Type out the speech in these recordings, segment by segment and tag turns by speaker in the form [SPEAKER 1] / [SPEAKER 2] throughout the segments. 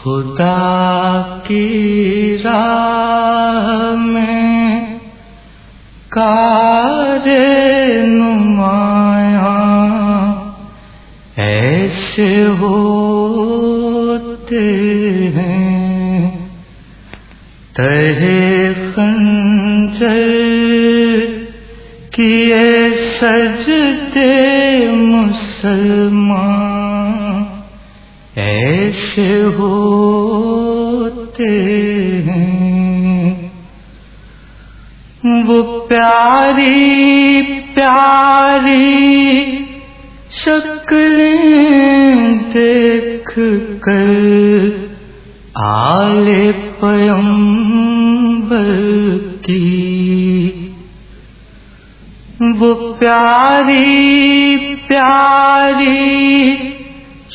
[SPEAKER 1] خدا کی راہ میں کار نمایاں ایسے ہوتے ہیں، تہے خنجر کیے سجدے مسلمان ایسے ہوتے ہیں۔ وہ پیاری پیاری شکلیں دیکھ کر آل پیغمبر کی، وہ پیاری پیاری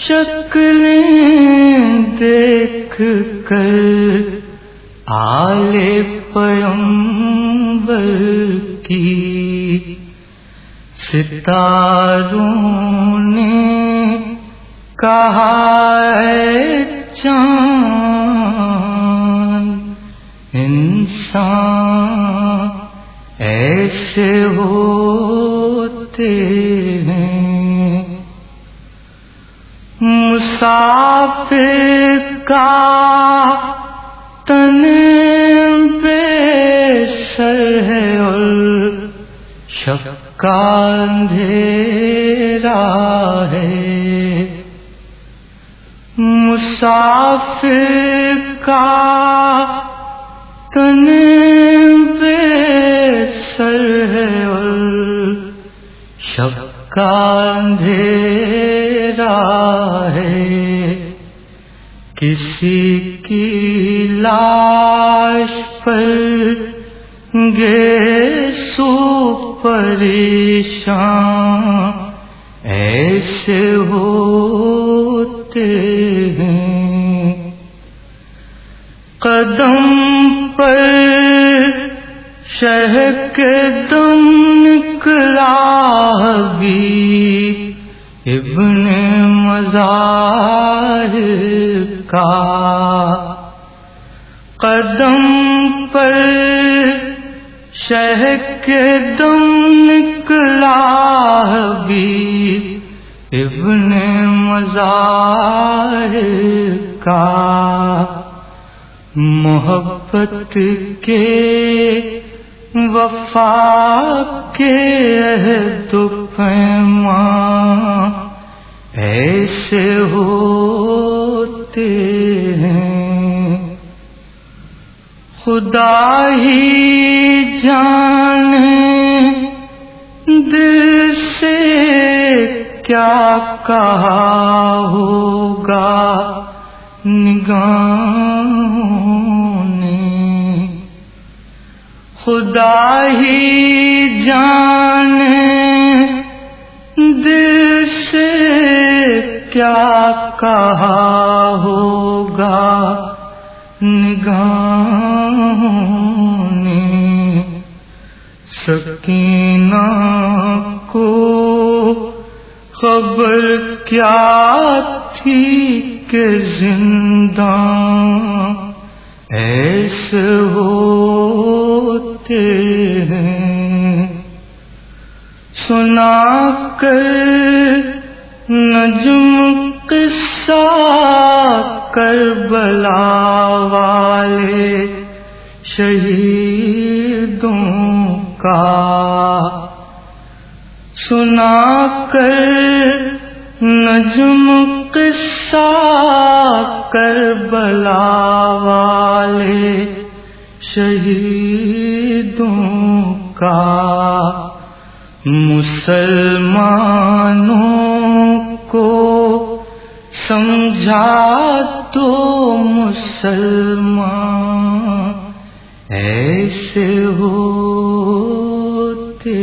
[SPEAKER 1] شکلیں دیکھ کر آل پیغمبر کی، ستاروں نے کہا اے چاند انسان ایسے ہوتے ہیں۔ مسافر کا تن بے سر ہے اور شب کا اندھیرا ہے، مسافر کا تن بے سر ہے اور شب کا اندھیرا ہے، کسی کی لاش پر گیسو پریشان ایسے ہوتے ہیں، قدم پر شہ کے دم نکلا حبیب ابن مظاہر کا، قدم پر شہ کے دم نکلا حبیب ابن مظاہر کا، محبت کے وفا کے عہد و پیمان ایسے ہوتے ہیں، خدا ہی جانے دل سے کیا کہا ہوگا نگاہوں نے، خدا ہی جانے دل سے کیا کہا ہوگا نگاہوں نے، سکینہ کو خبر کیا تھی کہ زنداں ایسے ہوتے ہیں، سنا کر نجم قصہ کربلا والے شہیدوں کا، سنا کر نجم قصہ کربلا والے شہیدوں کا، مسلمانوں کو سمجھا تو مسلمان ایسے ہوتے